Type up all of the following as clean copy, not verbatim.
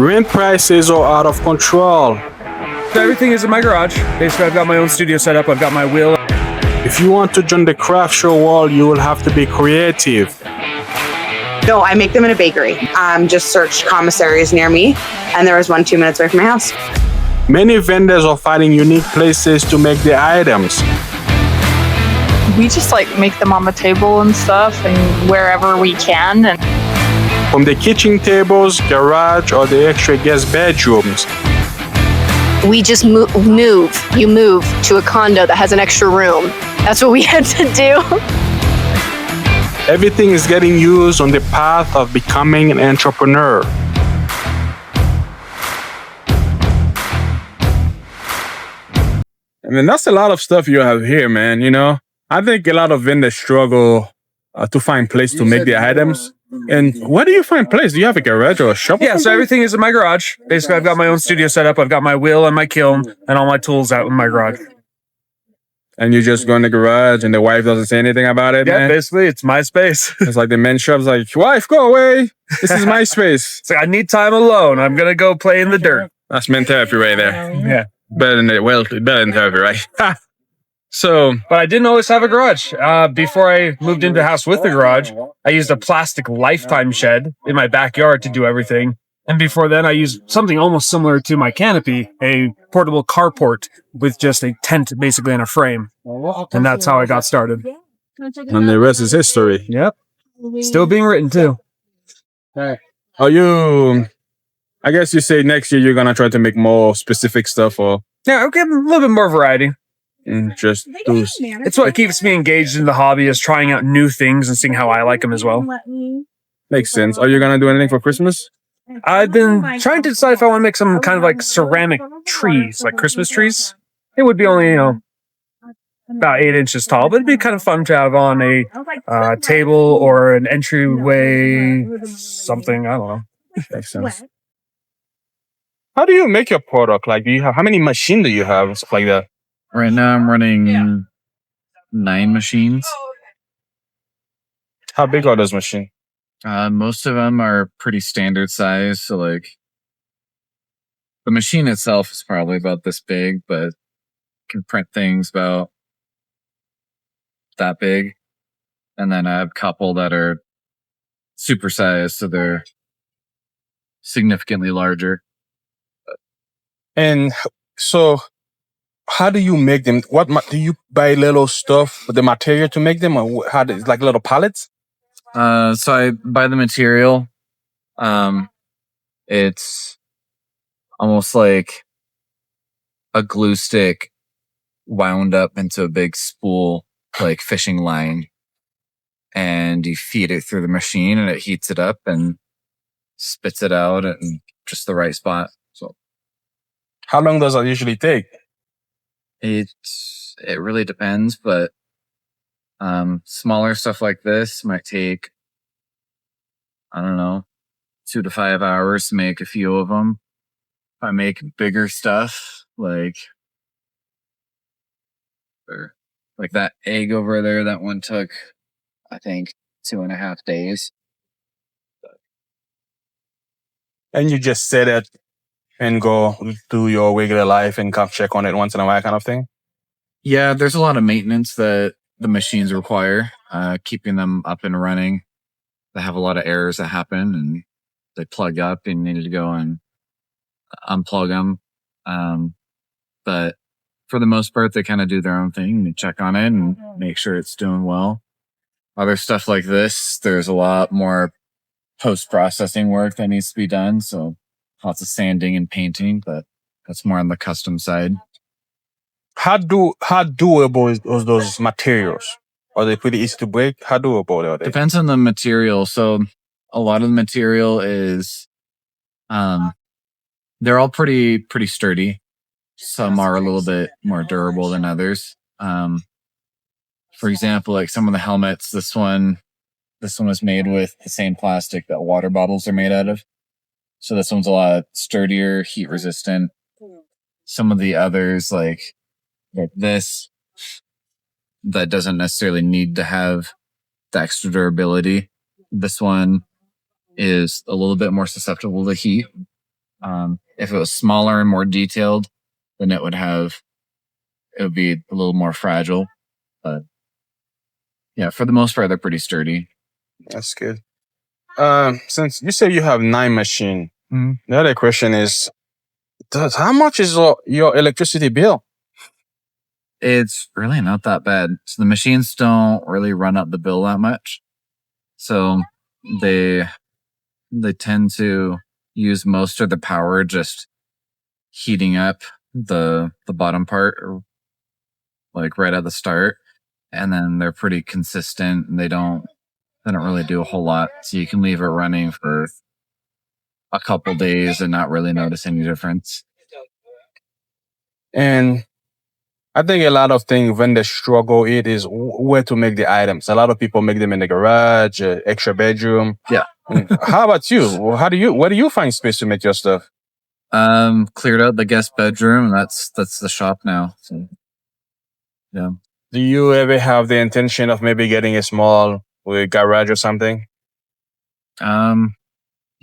Rent prices are out of control. So everything is in my garage. Basically, I've got my own studio set up. I've got my wheel. If you want to join the craft show world, you will have to be creative. No, I make them in a bakery. Just searched commissaries near me, and there was one 2 minutes away from my house. Many vendors are finding unique places to make the items. We just make them on the table and stuff and wherever we can. And From the kitchen tables, garage, or the extra guest bedrooms. We just move. You move to a condo that has an extra room. That's what we had to do. Everything is getting used on the path of becoming an entrepreneur. I mean, that's a lot of stuff you have here, man. You know, I think a lot of vendors struggle to find place to make the items. And where do you find place? Do you have a garage or a shop? Yeah, so everything is in my garage. Basically, I've got my own studio set up. I've got my wheel and my kiln and all my tools out in my garage. And you just go in the garage and the wife doesn't say anything about it, Yeah, man? basically, it's my space. It's like the men's shop's like, wife, go away. This is my space. It's like, I need time alone. I'm going to go play in the dirt. That's men therapy right there. Yeah. Better than therapy, right? So, But I didn't always have a garage. Before I moved into a house with the garage, I used a plastic lifetime shed in my backyard to do everything. And before then, I used something almost similar to my canopy, a portable carport with just a tent basically in a frame. And that's how I got started. and the rest is history. Yep. Still being written too. Are you, I guess you say next year you're going to try to make more specific stuff or Yeah, okay, a little bit more variety. just do. It's what keeps me engaged in the hobby, is trying out new things and seeing how I like them as well. Makes sense. Are you going to do anything for Christmas? I've been trying to decide if I want to make some kind of like ceramic trees, like Christmas trees. It would be only, about 8 inches tall, but it'd be kind of fun to have on a table or an entryway, something, I don't know. Makes sense. How do you make your product? Like, do you have, how many machines do you have? Stuff like that. Right now, I'm running 9 machines. How big are those machines? Most of them are pretty standard size. So, the machine itself is probably about this big, but can print things about that big. And then I have a couple that are super sized, so they're significantly larger. And so, how do you make them? Do you buy little stuff, the material to make them, or how? It's like little pallets? So I buy the material. It's almost like a glue stick wound up into a big spool, like fishing line. And you feed it through the machine and it heats it up and spits it out at just the right spot. So How long does that usually take? it really depends, but smaller stuff like this might take, I don't know, 2 to 5 hours to make a few of them. If I make bigger stuff, like that egg over there, that one took, I think, 2.5 days. And you just set it and go do your regular life and come check on it once in a while, kind of thing. Yeah, there's a lot of maintenance that the machines require, keeping them up and running. They have a lot of errors that happen and they plug up and you need to go and unplug them. But for the most part, they kind of do their own thing and check on it and make sure it's doing well. Other stuff like this, there's a lot more post-processing work that needs to be done. So lots of sanding and painting, but that's more on the custom side. How doable is those materials? Are they pretty easy to break? How doable are they? Depends on the material. So a lot of the material is, they're all pretty sturdy. Some are a little bit more durable than others. For example, like some of the helmets, this one was made with the same plastic that water bottles are made out of. So this one's a lot sturdier, heat resistant. Some of the others, like this, that doesn't necessarily need to have the extra durability. This one is a little bit more susceptible to heat. If it was smaller and more detailed, then it would be a little more fragile. But yeah, for the most part, they're pretty sturdy. That's good. Since you say you have 9 machines, the other question is, how much is your electricity bill? It's really not that bad. So the machines don't really run up the bill that much. So they tend to use most of the power just heating up the bottom part, like right at the start, and then they're pretty consistent and they don't really do a whole lot. So you can leave it running for a couple days and not really notice any difference. And I think a lot of things when they struggle, it is where to make the items. A lot of people make them in the garage, extra bedroom. Yeah. How about you? Where do you find space to make your stuff? Cleared out the guest bedroom. That's the shop now. So, yeah. Do you ever have the intention of maybe getting a small garage or something?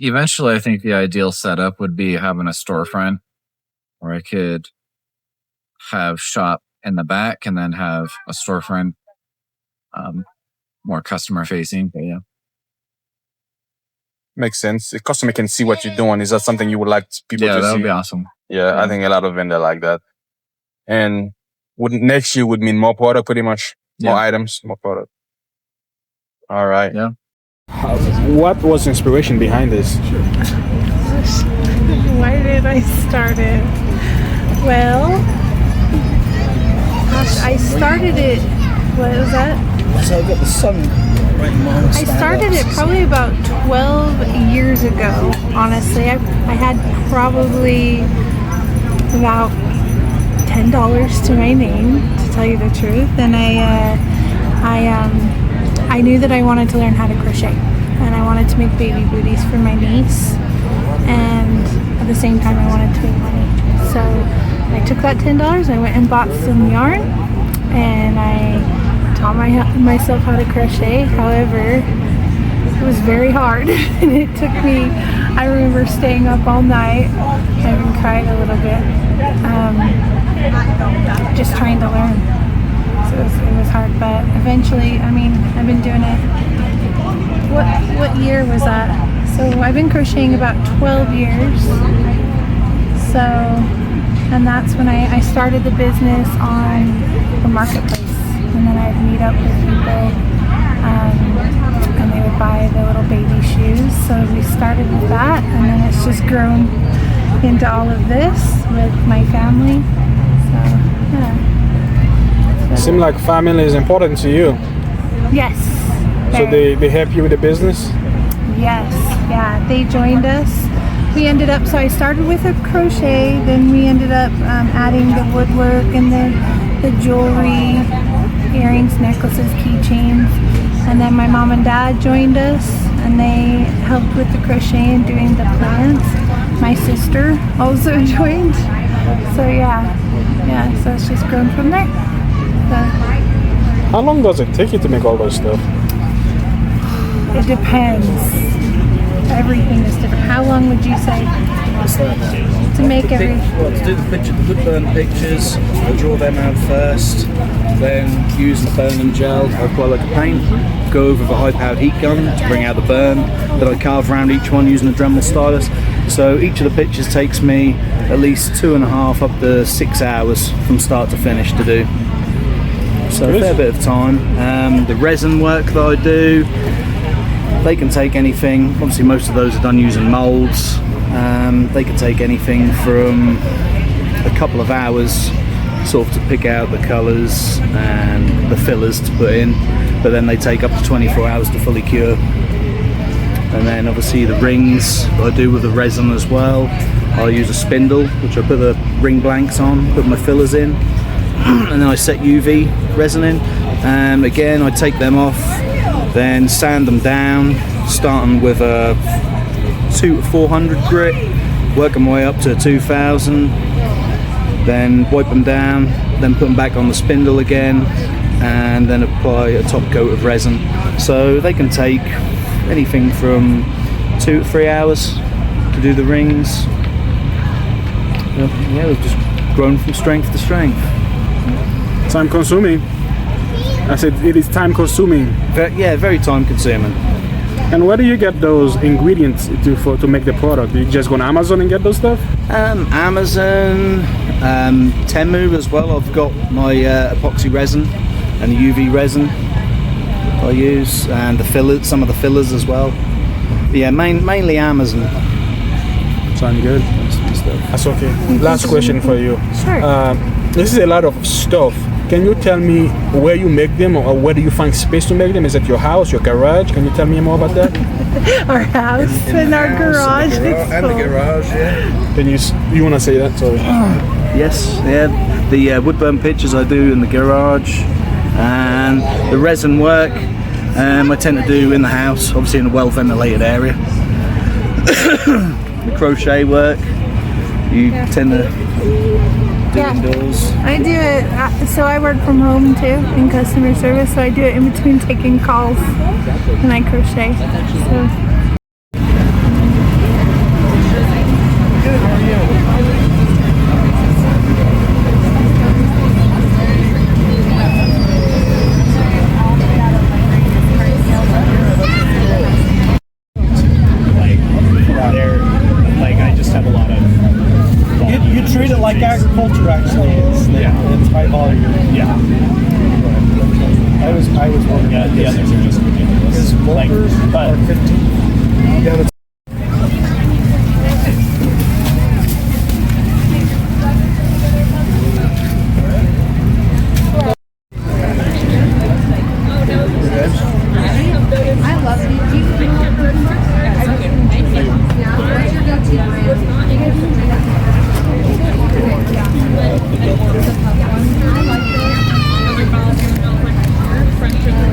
Eventually, I think the ideal setup would be having a storefront where I could have shop in the back and then have a storefront, more customer facing. But yeah. Makes sense. The customer can see what you're doing. Is that something you would like people to see? Yeah, that would be awesome. Yeah, I think a lot of vendors like that. And next year would mean more product, pretty much. More items, more product. All right. Yeah. What was the inspiration behind this? Why did I start it? Well, gosh, I started it, what was that? So I've got the sun right in my I started it probably about 12 years ago, honestly. I had probably about $10 to my name, to tell you the truth. And I knew that I wanted to learn how to crochet. And I wanted to make baby booties for my niece. And at the same time, I wanted to make money. So I took that $10, I went and bought some yarn, and I taught myself how to crochet. However, it was very hard, and it took me, I remember staying up all night. I even cried a little bit, just trying to learn. So it was hard, but eventually, I mean, I've been doing it. What year was that? So I've been crocheting about 12 years. So, and that's when I started the business on the marketplace. And then I'd meet up with people, and they would buy the little baby shoes. So we started with that, and then it's just grown into all of this with my family. So, yeah. Seems like family is important to you. Yes. So they help you with the business? Yes, yeah, they joined us. We ended up, so I started with a crochet, then we ended up adding the woodwork and the jewelry, earrings, necklaces, keychains. And then my mom and dad joined us, and they helped with the crochet and doing the plants. My sister also joined. So yeah, so it's just grown from there. So, how long does it take you to make all those stuff? it depends. Everything is different. How long would you say to make every? Well, to do the wood burn pictures, I draw them out first, then use the burn and gel, I apply like a paint, go over with a high-powered heat gun to bring out the burn, then I carve around each one using a Dremel stylus. So each of the pictures takes me at least 2.5 up to 6 hours from start to finish to do. So a fair bit of time. The resin work that I do, they can take anything. Obviously most of those are done using molds. They can take anything from a couple of hours sort of to pick out the colours and the fillers to put in, but then they take up to 24 hours to fully cure. And then obviously the rings that I do with the resin as well, I use a spindle which I put the ring blanks on, put my fillers in, and then I set UV resin in. Again, I take them off, then sand them down, starting with a 400 grit, working my way up to 2000, then wipe them down, then put them back on the spindle again, and then apply a top coat of resin. So they can take anything from 2 to 3 hours to do the rings. yeah, we've just grown from strength to strength. Time consuming. I said it is time consuming. Yeah, very time consuming. And where do you get those ingredients to make the product? Do you just go on Amazon and get those stuff? Amazon, Temu as well. I've got my epoxy resin and the UV resin I use, and the fillers, some of the fillers as well. But yeah, mainly Amazon. Sound good. That's okay. Last question for you. Sure. This is a lot of stuff. Can you tell me where you make them, or where do you find space to make them? Is it your house, your garage? Can you tell me more about that? Our house and our garage. And the garage, yeah. Can you want to say that? Sorry. Yes, yeah. The woodburn pictures I do in the garage, and the resin work I tend to do in the house, obviously in a well ventilated area. The crochet work you tend to do indoors. I do it, so I work from home too in customer service, so I do it in between taking calls and I crochet. So. Good, how are you? I just have a lot of. You treat it like agriculture, actually. It's high volume. Yeah. I was wondering. Yeah, the others are just ridiculous. His workers are 15. Yeah, that's French